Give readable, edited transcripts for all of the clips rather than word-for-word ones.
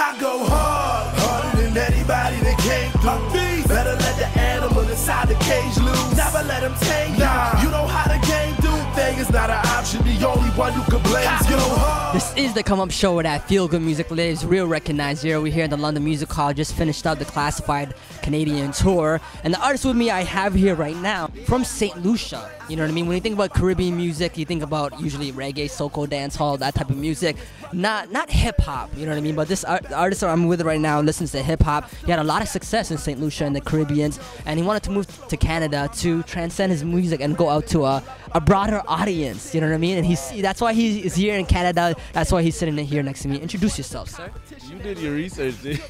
I go hard, harder than anybody that came through. Better let the animal inside the cage loose. Never let him tame you. You know how the game do. Thing is not an option. The only one you can blame is go hard. This is the Come Up Show where that feel good music lives. Real Recognize Zero. We're here at the London Music Hall. Just finished up the Classified Canadian tour. And the artist with me I have here right now from St. Lucia. You know what I mean? When you think about Caribbean music, you think about usually reggae, soca, dancehall, that type of music. Not hip hop, you know what I mean? But this artist I'm with right now listens to hip hop. He had a lot of success in St. Lucia and the Caribbean, and he wanted to move to Canada to transcend his music and go out to a broader audience, you know what I mean? And that's why he is here in Canada. That's why he's sitting here next to me. Introduce yourself, sir. You did your research, dude.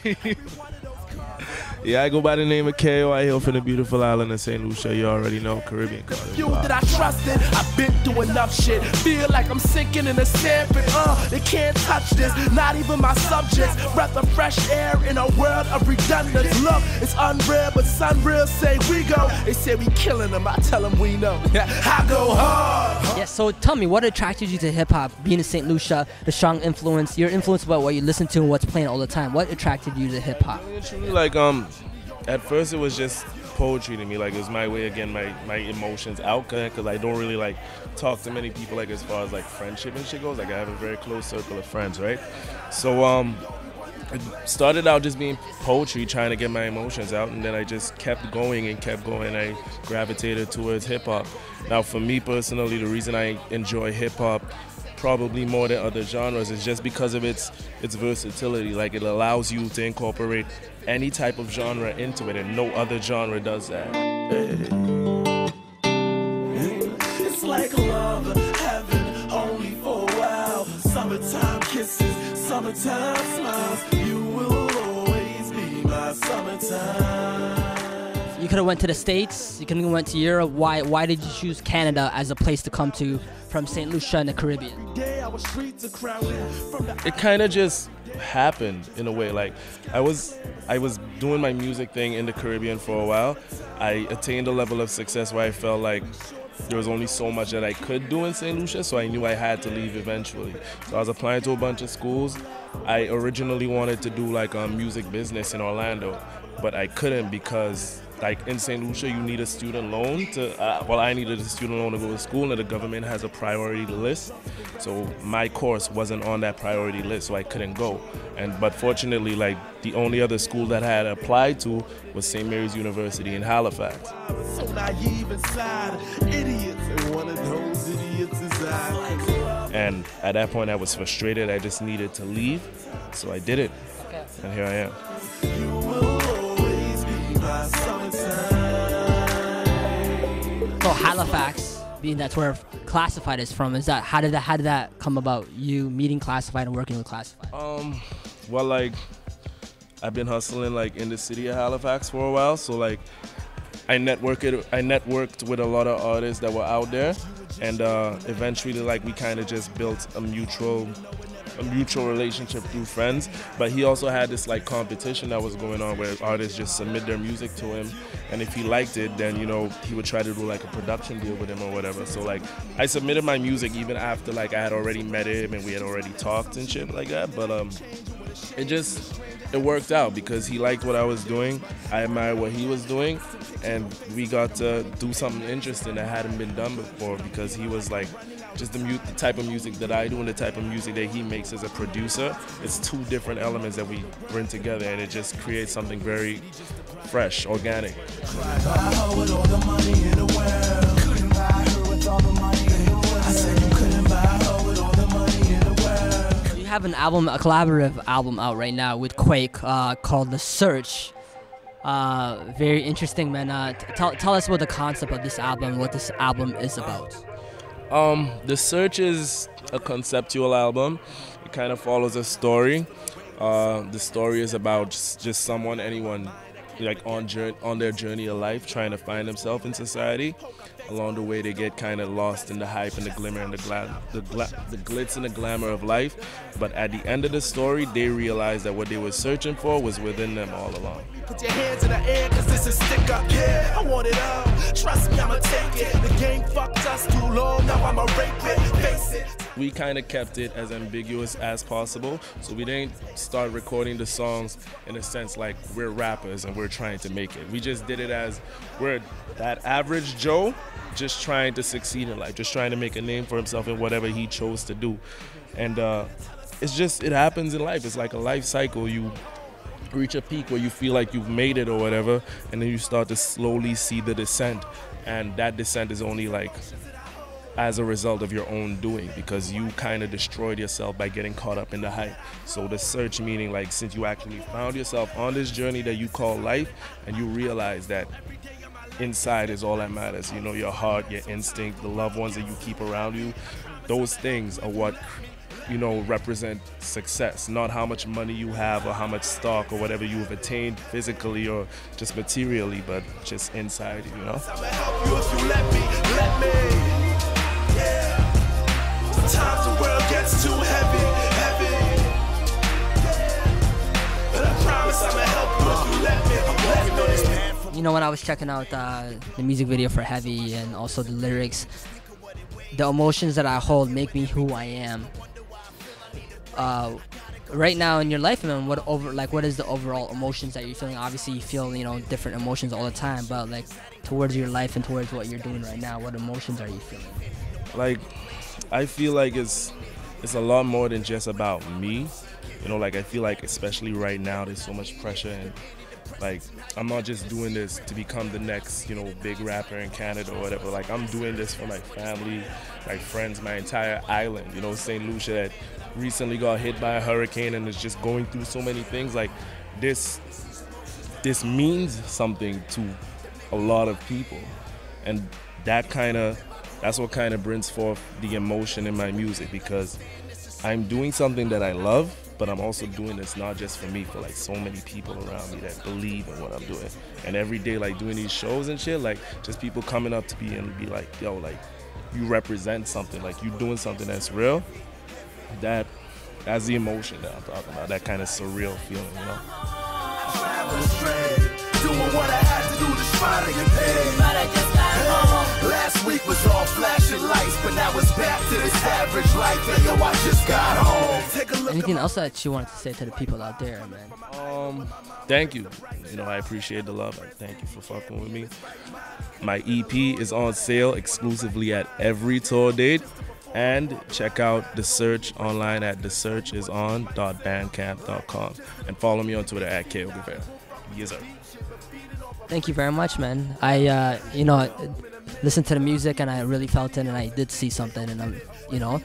Yeah, I go by the name of KO. I hail from the beautiful island of St. Lucia. You already know, Caribbean. You that I trusted, I've been through enough shit. Feel like I'm sinking in a sand pit. They can't touch this, not even my subjects. Breath of fresh air in a world of redundance. Look, it's unreal, but Sunreal say we go. They say we killing them, I tell them we know. I go hard. Yeah, so tell me, what attracted you to hip hop? Being in St. Lucia, the strong influence, your influence about what you listen to and what's playing all the time. What attracted you to hip hop? Like, at first it was just poetry to me. Like, it was my way of getting my emotions out, because I don't really like talk to many people, like as far as like friendship and shit goes. Like, I have a very close circle of friends, right? So it started out just being poetry, trying to get my emotions out, and then I just kept going and kept going. I gravitated towards hip hop. Now, for me personally, the reason I enjoy hip hop probably more than other genres is just because of its versatility. Like, it allows you to incorporate any type of genre into it, and no other genre does that. It's like love, heaven, only for a while. Summertime kisses, summertime smiles. You will always be my summertime. You could have went to the States, you could have went to Europe. Why did you choose Canada as a place to come to from St. Lucia and the Caribbean? It kind of just happened in a way. Like, I was doing my music thing in the Caribbean for a while. I attained a level of success where I felt like there was only so much that I could do in St. Lucia, so I knew I had to leave eventually. So I was applying to a bunch of schools. I originally wanted to do like a music business in Orlando, but I couldn't because, like, in St. Lucia, you need a student loan to, I needed a student loan to go to school, and the government has a priority list. So my course wasn't on that priority list, so I couldn't go. But fortunately, like, the only other school that I had applied to was St. Mary's University in Halifax. So naive inside, idiots, and one of those idiots is I. And at that point, I was frustrated. I just needed to leave, so I did it. Okay. And here I am. You will always be my summertime. So Halifax, being that's where Classified is from, how did that come about? You meeting Classified and working with Classified? Well, like, I've been hustling like in the city of Halifax for a while, so like I networked with a lot of artists that were out there, and eventually, like, we kind of just built a mutual relationship through friends. But he also had this like competition that was going on where artists just submit their music to him, and if he liked it, then, you know, he would try to do like a production deal with him or whatever. So like, I submitted my music even after like I had already met him and we had already talked and shit like that. But it worked out because he liked what I was doing, I admired what he was doing, and we got to do something interesting that hadn't been done before, because he was like, just the type of music that I do and the type of music that he makes as a producer, it's two different elements that we bring together, and it just creates something very fresh, organic. You have an album, a collaborative album out right now with Quake called The Search. Very interesting, man. Tell us about the concept of this album, what this album is about. The Search is a conceptual album. It kind of follows a story. The story is about just someone, anyone, like on their journey of life, trying to find themselves in society. Along the way, they get kind of lost in the hype and the glimmer and the glitz and the glamour of life. But at the end of the story, they realize that what they were searching for was within them all along. Put your hands in the air, cause this is stick up. Yeah, I want it all. Trust me, I'ma take it. The game fucked us too long, now I'ma rape it. Face it. We kind of kept it as ambiguous as possible, so we didn't start recording the songs in a sense like we're rappers and we're trying to make it. We just did it as we're that average Joe just trying to succeed in life, just trying to make a name for himself in whatever he chose to do. And it's just, it happens in life. It's like a life cycle. You reach a peak where you feel like you've made it or whatever, and then you start to slowly see the descent, and that descent is only like as a result of your own doing, because you kind of destroyed yourself by getting caught up in the hype. So the search, meaning like since you actually found yourself on this journey that you call life, and you realize that inside is all that matters, you know, your heart, your instinct, the loved ones that you keep around you, those things are what, you know, represent success, not how much money you have or how much stock or whatever you've attained physically or just materially, but just inside, you know. I'ma help you if you let me. Yeah. Sometimes the world gets too heavy. But I promise I'ma help you if you let me. I'm working on this, man. You know, when I was checking out the music video for Heavy and also the lyrics, the emotions that I hold make me who I am. Right now in your life, man, what is the overall emotions that you're feeling? Obviously, you feel, you know, different emotions all the time, but like towards your life and towards what you're doing right now, what emotions are you feeling? Like, I feel like it's a lot more than just about me. You know, like I feel like especially right now, there's so much pressure, and like I'm not just doing this to become the next, you know, big rapper in Canada or whatever. Like I'm doing this for my family, my friends, my entire island. You know, St. Lucia that recently got hit by a hurricane and is just going through so many things. Like this means something to a lot of people, and that's what kind of brings forth the emotion in my music, because I'm doing something that I love, but I'm also doing this not just for me, for like so many people around me that believe in what I'm doing. And every day, like doing these shows and shit, like just people coming up to me and be like, yo, like you represent something, like you doing something that's real. That's the emotion that I'm talking about, that kind of surreal feeling, you know? Doing what I had to do to try to get paid. But I just got home. Last week was all flashing lights, but now it's back to this average life. And yo, I just got home. Take a look. Anything else that you wanted to say to the people out there, man? Thank you. You know, I appreciate the love. Thank you for fucking with me. My EP is on sale exclusively at every tour date. And check out The Search online at thesearchison.bandcamp.com. And follow me on Twitter at K. Rivera. Yes, sir. Thank you very much, man. I, you know, listened to the music and I really felt it, and I did see something, and I'm, you know,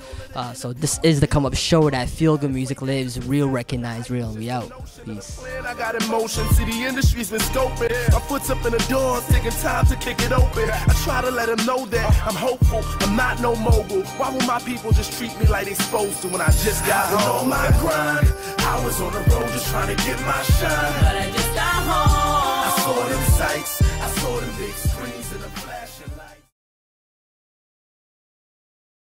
so this is the Come Up Show where that feel good music lives. Real, recognize real, and we out. Peace. I got emotion, see the industry's been scoping. My foot's up in the door, taking time to kick it open. I try to let them know that I'm hopeful, I'm not no mogul. Why will my people just treat me like they supposed to when I just got home? On my grind, I was on the road just trying to get my shine. But I just got home. I saw them sights, I saw them big screens and the flashing lights.